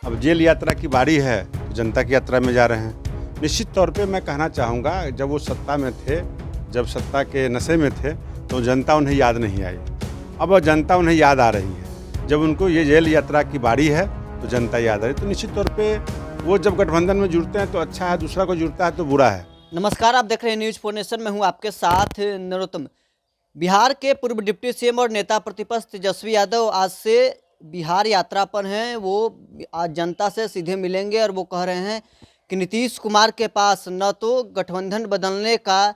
अब जेल यात्रा की बारी है तो जनता की यात्रा में जा रहे हैं। निश्चित तौर पे मैं कहना चाहूँगा, जब वो सत्ता में थे, जब सत्ता के नशे में थे, तो जनता उन्हें याद नहीं आई। अब वो जनता उन्हें याद आ रही है। जब उनको ये जेल यात्रा की बारी है तो जनता याद आ रही है। तो निश्चित तौर पे वो जब गठबंधन में जुड़ते हैं तो अच्छा है, दूसरा को जुड़ता है तो बुरा है। नमस्कार, आप देख रहे हैं न्यूज़ 4 नेशन। मैं हूं आपके साथ नरोत्तम। बिहार के पूर्व डिप्टी सीएम और नेता प्रतिपक्ष तेजस्वी यादव आज से बिहार यात्रा पर हैं। वो आज जनता से सीधे मिलेंगे और वो कह रहे हैं कि नीतीश कुमार के पास न तो गठबंधन बदलने का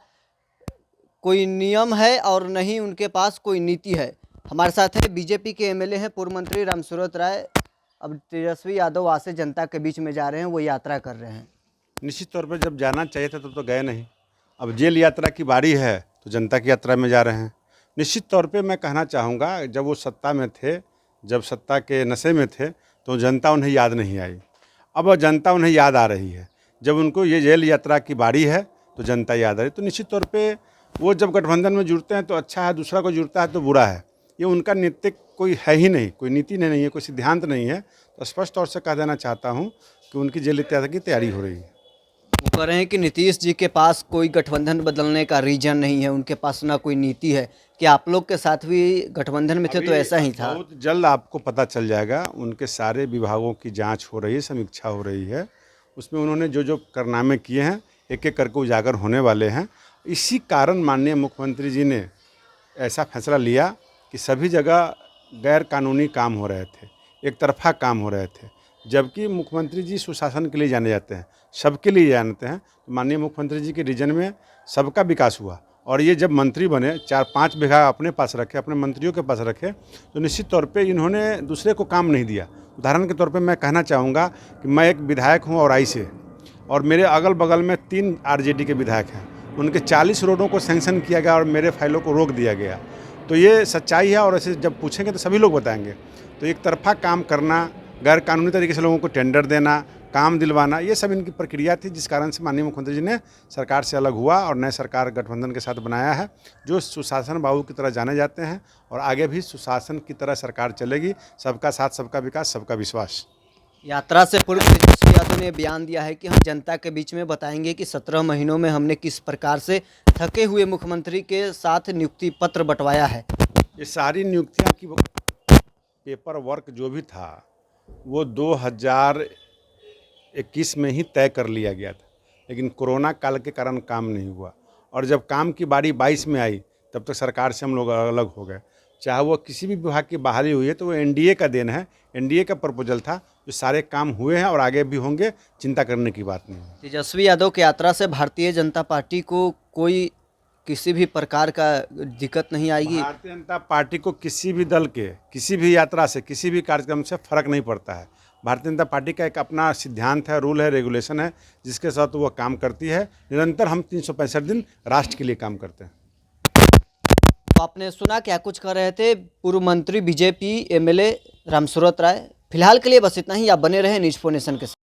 कोई नियम है और न ही उनके पास कोई नीति है। हमारे साथ है बीजेपी के एमएलए हैं पूर्व मंत्री रामसूरत राय। अब तेजस्वी यादव आज से जनता के बीच में जा रहे हैं, वो यात्रा कर रहे हैं। निश्चित तौर पे जब जाना चाहिए था तब तो गए नहीं। अब जेल यात्रा की बारी है तो जनता की यात्रा में जा रहे हैं। निश्चित तौर पे मैं कहना चाहूँगा, जब वो सत्ता में थे, जब सत्ता के नशे में थे, तो जनता उन्हें याद नहीं आई। अब जनता उन्हें याद आ रही है। जब उनको ये जेल यात्रा की बारी है तो जनता याद आ रही है। तो निश्चित तौर पे वो जब गठबंधन में जुड़ते हैं तो अच्छा है, दूसरा को जुड़ता है तो बुरा है। ये उनका नीतिक कोई है ही नहीं, कोई नीति नहीं है, कोई सिद्धांत नहीं है। तो स्पष्ट तौर से कह देना चाहता हूँ कि उनकी जेल यात्रा की तैयारी हो रही है। वो कह रहे हैं कि नीतीश जी के पास कोई गठबंधन बदलने का रीजन नहीं है, उनके पास ना कोई नीति है। कि आप लोग के साथ भी गठबंधन में थे तो ऐसा ही था। बहुत जल्द आपको पता चल जाएगा। उनके सारे विभागों की जांच हो रही है, समीक्षा हो रही है। उसमें उन्होंने जो जो कारनामे किए हैं एक एक करके उजागर होने वाले हैं। इसी कारण माननीय मुख्यमंत्री जी ने ऐसा फैसला लिया कि सभी जगह गैर कानूनी काम हो रहे थे, एक तरफा काम हो रहे थे। जबकि मुख्यमंत्री जी सुशासन के लिए जाने जाते हैं, सबके लिए जानते हैं। तो माननीय मुख्यमंत्री जी के रीजन में सबका विकास हुआ। और ये जब मंत्री बने, 4-5 बीघा अपने पास रखे, अपने मंत्रियों के पास रखे, तो निश्चित तौर पे इन्होंने दूसरे को काम नहीं दिया। उदाहरण के तौर पे मैं कहना चाहूँगा कि मैं एक विधायक हूँ औराई से, और मेरे अगल बगल में 3 आरजेडी के विधायक हैं। उनके 40 रोडों को सैंक्शन किया गया और मेरे फाइलों को रोक दिया गया। तो ये सच्चाई है, और ऐसे जब पूछेंगे तो सभी लोग बताएंगे। तो एक तरफा काम करना, गैर कानूनी तरीके से लोगों को टेंडर देना, काम दिलवाना, ये सब इनकी प्रक्रिया थी, जिस कारण से माननीय मुख्यमंत्री जी ने सरकार से अलग हुआ और नए सरकार गठबंधन के साथ बनाया है, जो सुशासन बाबू की तरह जाने जाते हैं। और आगे भी सुशासन की तरह सरकार चलेगी। सबका साथ, सबका विकास, सबका विश्वास। यात्रा से पूर्व तेजस्वी यादव ने बयान दिया है कि हम जनता के बीच में बताएंगे कि 17 महीनों में हमने किस प्रकार से थके हुए मुख्यमंत्री के साथ नियुक्ति पत्र बंटवाया है। ये सारी नियुक्तियां की पेपर वर्क जो भी था वो 2021 में ही तय कर लिया गया था, लेकिन कोरोना काल के कारण काम नहीं हुआ। और जब काम की बारी 22 में आई, तब तक सरकार से हम लोग अलग हो गए। चाहे वो किसी भी विभाग की बहाली हुई है तो वो एनडीए का देन है, एनडीए का प्रपोजल था। जो सारे काम हुए हैं और आगे भी होंगे, चिंता करने की बात नहीं है। तेजस्वी यादव की यात्रा से भारतीय जनता पार्टी को कोई किसी भी प्रकार का दिक्कत नहीं आएगी। भारतीय जनता पार्टी को किसी भी दल के किसी भी यात्रा से, किसी भी कार्यक्रम से फर्क नहीं पड़ता है। भारतीय जनता पार्टी का एक अपना सिद्धांत है, रूल है, रेगुलेशन है, जिसके साथ वो काम करती है। निरंतर हम 365 दिन राष्ट्र के लिए काम करते हैं। तो आपने सुना क्या कुछ कह रहे थे पूर्व मंत्री बीजेपी एमएलए रामसूरत राय। फिलहाल के लिए बस इतना ही। आप बने रहे न्यूज़ 4 नेशन के साथ।